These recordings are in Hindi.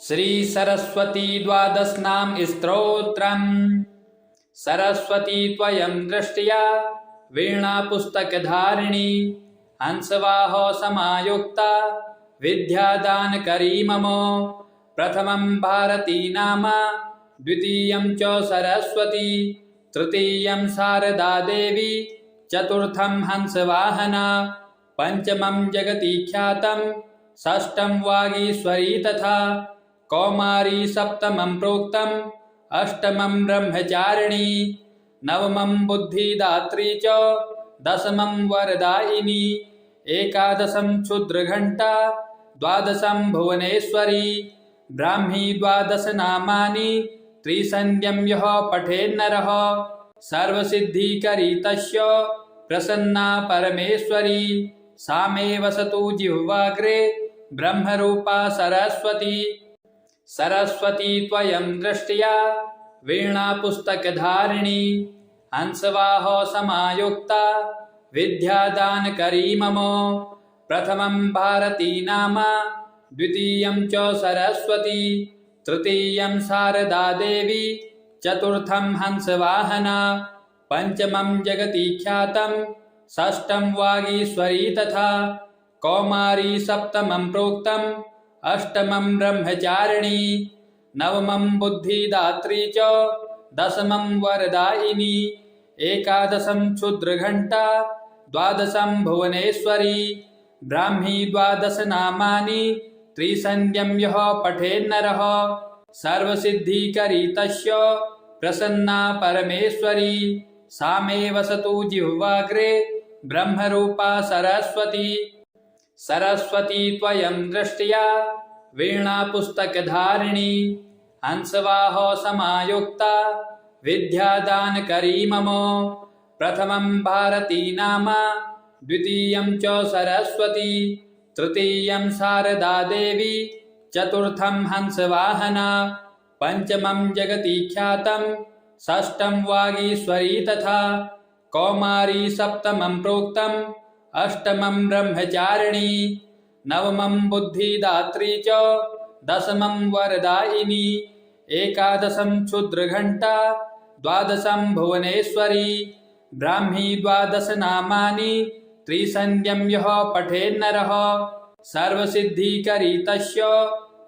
श्री सरस्वती द्वादश नाम स्तोत्रम्। सरस्वती त्वयं दृष्ट्या वीणा पुस्तकधारिणी, हंसवाहो समायुक्ता विद्यादानकरी मम। प्रथमं भारती नाम, द्वितीयं च सरस्वती, तृतीयं शारदा देवी, चतुर्थं हंसवाहना, पंचमं जगति ख्यातं, षष्ठं वागीश्वरी तथा कौमारी, सप्तमं प्रोक्तम्, अष्टमं ब्रह्मचारिणी, नवमं बुद्धिदात्री च, दशमं वरदायिनी, एकादशं क्षुद्रघण्टा, द्वादशं भुवनेश्वरी, ब्राह्मी द्वादश नामानि, त्रिसन्ध्यं यः पठेन्नरः सर्वसिद्धिकरी तस्य प्रसन्ना परमेश्वरी। सा मे वसतु जिह्वाग्रे ब्रह्मरूपा सरस्वती। सरस्वती त्वयं दृष्ट्या वीणा पुस्तकधारिणी, हंसवाहो समायुक्ता विद्यादानकरी मम। प्रथमं भारती नाम, द्वितीयं च सरस्वती, तृतीयं शारदा देवी, चतुर्थं हंसवाहना, पंचमं जगति ख्यातं, षष्ठं वागीश्वरी तथा कौमारी, सप्तमं प्रोक्तम्, अष्टमं ब्रह्मचारिणी, नवमं बुद्धिदात्री च, दशमं वरदायिनी, एकादशं क्षुद्रघण्टा, द्वादशं भुवनेश्वरी, ब्राह्मी द्वादश नामानि, त्रिसन्ध्यं यः पठेन्नरः सर्वसिद्धिकरी तस्य प्रसन्ना परमेश्वरी। सा मे वसतु जिह्वाग्रे ब्रह्मरूपा सरस्वती। सरस्वती त्वयं दृष्ट्या वीणा पुस्तकधारिणी, हंसवाहो समायुक्ता विद्यादानकरी मम। प्रथमं भारती नाम, द्वितीयं च सरस्वती, तृतीयं शारदा देवी, चतुर्थं हंसवाहना, पंचमं जगति ख्यातं, षष्ठं वागीश्वरी तथा कौमारी, सप्तमं प्रोक्तम्, अष्टमं ब्रह्मचारिणी, नवमं बुद्धिदात्री च, दशमं वरदायिनी, एकादशं क्षुद्रघण्टा, द्वादशं भुवनेश्वरी, ब्राह्मी द्वादश नामानि, त्रिसन्ध्यं यः पठेन्नरः सर्वसिद्धिकरी तस्य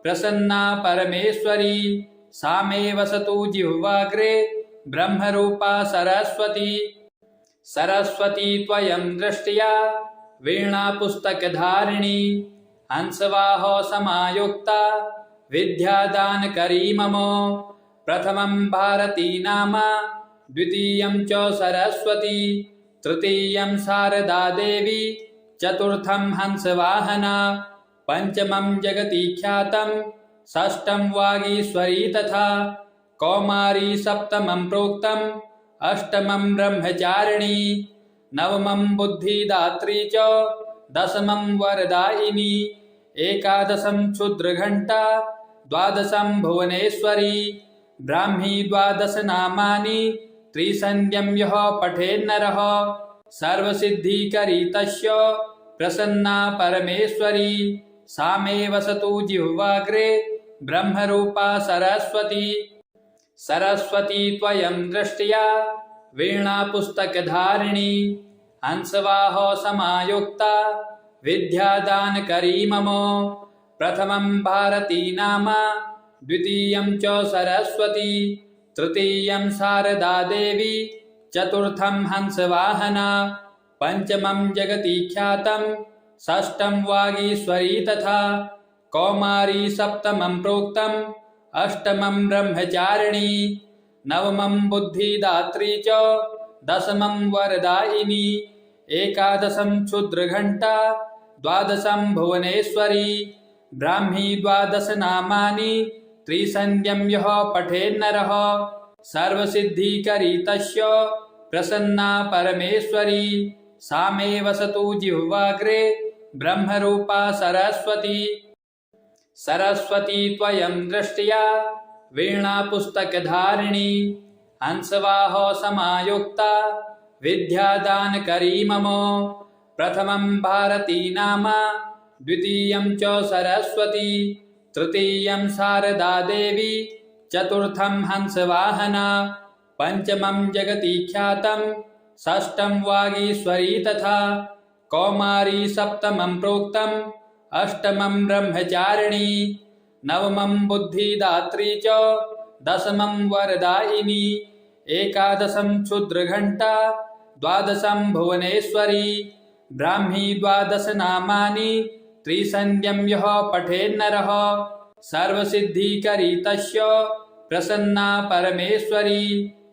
प्रसन्ना परमेश्वरी। सा मे वसतु जिह्वाग्रे ब्रह्मरूपा सरस्वती। सरस्वती त्वयं दृष्ट्या वीणा पुस्तकधारिणी, हंसवाहो समायुक्ता विद्यादानकरी मम। प्रथमं भारती नाम, द्वितीयं च सरस्वती, तृतीयं शारदा देवी, चतुर्थं हंसवाहना, पंचमं जगति ख्यातं, षष्ठं वागीश्वरी तथा कौमारी, सप्तमं प्रोक्तम्, अष्टमं ब्रह्मचारिणी, नवमं बुद्धिदात्री च, दशमं वरदायिनी, एकादशं क्षुद्रघण्टा, द्वादशं भुवनेश्वरी, ब्राह्मी द्वादश नामानि, त्रिसन्ध्यं यः पठेन्नरः सर्वसिद्धिकरी तस्य प्रसन्ना परमेश्वरी। सा मे वसतु जिह्वाग्रे ब्रह्मरूपा सरस्वती। सरस्वती त्वयं दृष्ट्या वीणा पुस्तकधारिणी, हंसवाहो समायुक्ता विद्यादानकरी मम। प्रथमं भारती नाम, द्वितीयं च सरस्वती, तृतीयं शारदा देवी, चतुर्थं हंसवाहना, पंचमं जगति ख्यातं, षष्ठं वागीश्वरी तथा कौमारी, सप्तमं प्रोक्तम्, अष्टमं ब्रह्मचारिणी, नवमं बुद्धिदात्री च, दशमं वरदायिनी, एकादशं क्षुद्रघण्टा, द्वादशं भुवनेश्वरी, ब्राह्मी द्वादश नामानि, त्रिसन्ध्यं यः पठेन्नरः सर्वसिद्धिकरी तस्य प्रसन्ना परमेश्वरी। सा मे वसतु जिह्वाग्रे ब्रह्मरूपा सरस्वती। सरस्वती त्वयं दृष्ट्या वीणा पुस्तकधारिणी, हंसवाहो समायुक्ता विद्यादानकरी मम। प्रथमं भारती नाम, द्वितीयं च सरस्वती, तृतीयं शारदा देवी चतुर्थं हंसवाहना पंचमं जगति ख्यातं षष्ठं वागीश्वरी तथा कौमारी सप्तमं प्रोक्तम् अष्टमं ब्रह्मचारिणी नवमं बुद्धिदात्री च दशमं वरदायिनी एकादशं क्षुद्रघण्टा द्वादशं भुवनेश्वरी ब्राह्मी द्वादश नामानि त्रिसन्ध्यं यः पठेन्नरः सर्वसिद्धिकरी तस्य प्रसन्ना परमेश्वरी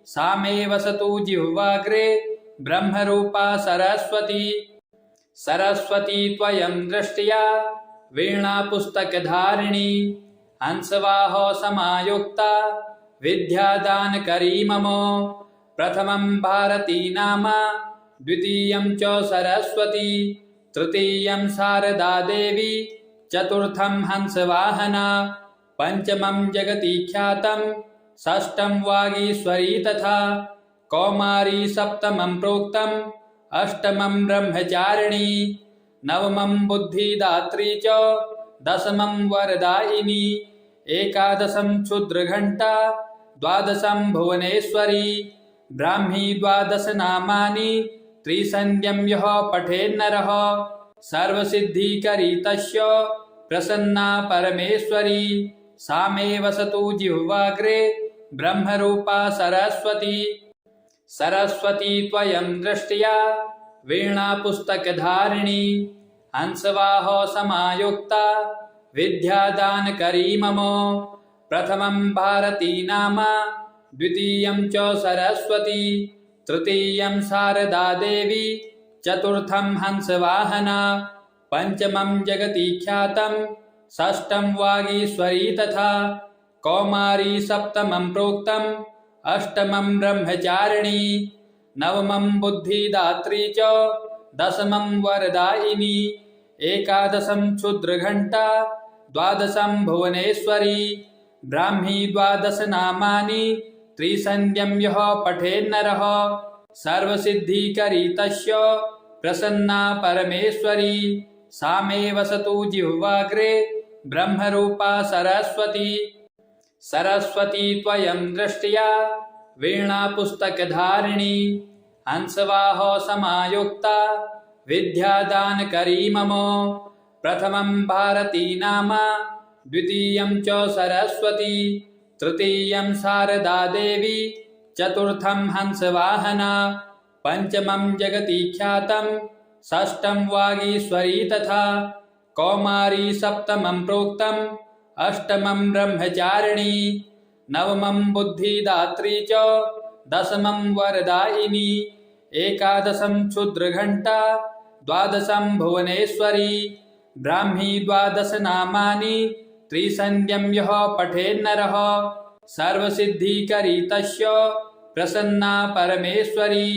सा मे वसतु जिह्वाग्रे ब्रह्मरूपा सरस्वती सरस्वती त्वयं दृष्ट्या वीणापुस्तकधारिणी हंसवाह समायुक्ता विद्यादानकरी मम प्रथमं भारती नाम द्वितीयं च सरस्वती तृतीयं शारदा देवी चतुर्थं हंसवाहना पंचमं जगति ख्यातं षष्ठं वागीश्वरी तथा कौमारी सप्तमं प्रोक्तम् अष्टमं ब्रह्मचारिणी नवमं बुद्धिदात्री च दशमं वरदायिनी एकादशं क्षुद्रघण्टा द्वादशं भुवनेश्वरी ब्राह्मी द्वादश नामानि त्रिसन्ध्यं यः पठेन्नरः सर्वसिद्धिकरी तस्य प्रसन्ना परमेश्वरी सा मे वसतु जिह्वाग्रे ब्रह्मरूपा सरस्वती सरस्वती त्वयं दृष्ट्या वीणापुस्तकधारिणी हंसवाह समायुक्ता विद्यादानकरी मम प्रथमं भारती नाम द्वितीयं च सरस्वती तृतीयं शारदा देवी चतुर्थं हंसवाहना पंचमं जगति ख्यातं षष्ठं वागीश्वरी तथा कौमारी सप्तमं प्रोक्तम् अष्टमं ब्रह्मचारिणी नवमं बुद्धिदात्री च दशमं वरदायिनी एकादशं क्षुद्रघण्टा द्वादशं भुवनेश्वरी ब्राह्मी द्वादश नामानि त्रिसन्ध्यं यः पठेन्नरः सर्वसिद्धिकरी तस्य प्रसन्ना परमेश्वरी सा मे वसतु जिह्वाग्रे ब्रह्मरूपा सरस्वती सरस्वती त्वयं दृष्ट्या वीणापुस्तकधारिणी हंसवाह समायुक्ता विद्यादानकरी मम प्रथमं भारती नाम द्वितीयं च सरस्वती तृतीयं शारदा देवी चतुर्थं हंसवाहना पंचमं जगति ख्यातं षष्ठं वागीश्वरी तथा कौमारी सप्तमं प्रोक्तम् अष्टमं ब्रह्मचारिणी नवमं बुद्धिदात्री च दशमं वरदायिनी एकादशं क्षुद्रघण्टा द्वादशं भुवनेश्वरी ब्राह्मी द्वादश नामानि त्रिसन्ध्यं यः पठेन्नरः सर्वसिद्धिकरी तस्य प्रसन्ना परमेश्वरी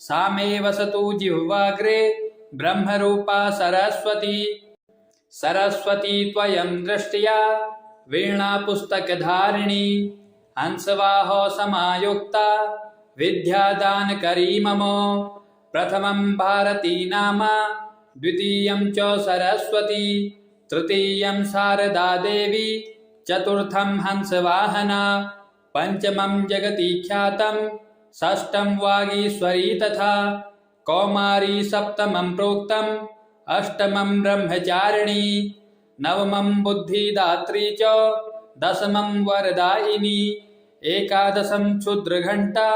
सा मे वसतु जिह्वाग्रे ब्रह्मरूपा सरस्वती सरस्वती त्वयं दृष्ट्या वीणापुस्तकधारिणी हंसवाह समायुक्ता विद्यादानकरी मम प्रथमं भारती नाम द्वितीयं च सरस्वती तृतीयं शारदा देवी चतुर्थं हंसवाहना पंचमं जगति ख्यातं षष्ठं वागीश्वरी तथा कौमारी सप्तमं प्रोक्तम् अष्टमं ब्रह्मचारिणी नवमं बुद्धिदात्री च दशमं वरदायिनी एकादशं क्षुद्रघण्टा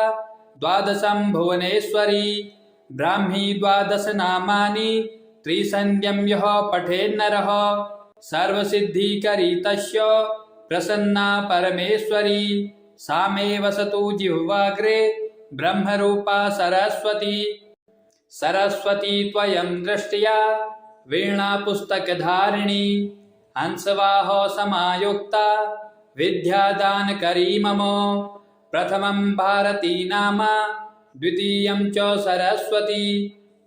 द्वादशं भुवनेश्वरी ब्राह्मी द्वादश नामानि त्रिसन्ध्यं यः पठेन्नरः सर्वसिद्धिकरी तस्य प्रसन्ना परमेश्वरी सा मे वसतु जिह्वाग्रे ब्रह्मरूपा सरस्वती सरस्वती त्वयं दृष्ट्या वीणापुस्तकधारिणी हंसवाह समायुक्ता विद्यादानकरी मम प्रथमं भारती नाम द्वितीयं च सरस्वती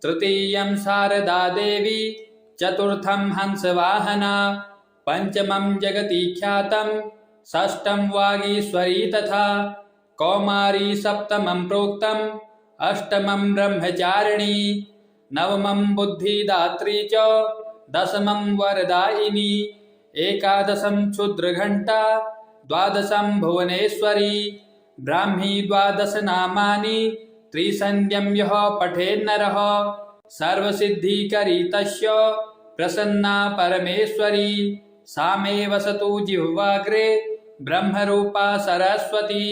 तृतीयं शारदा देवी चतुर्थं हंसवाहना पंचमं जगति ख्यातं षष्ठं वागीश्वरी तथा कौमारी सप्तमं प्रोक्तम् अष्टमं ब्रह्मचारिणी नवमं बुद्धिदात्री च दशमं वरदायिनी एकादशं क्षुद्रघण्टा द्वादशं भुवनेश्वरी ब्राह्मी द्वादश नामानि त्रिसन्ध्यं यः पठेन्नरः सर्वसिद्धिकरी तस्य प्रसन्ना परमेश्वरी सा मे वसतु जिह्वाग्रे ब्रह्मरूपा सरस्वती।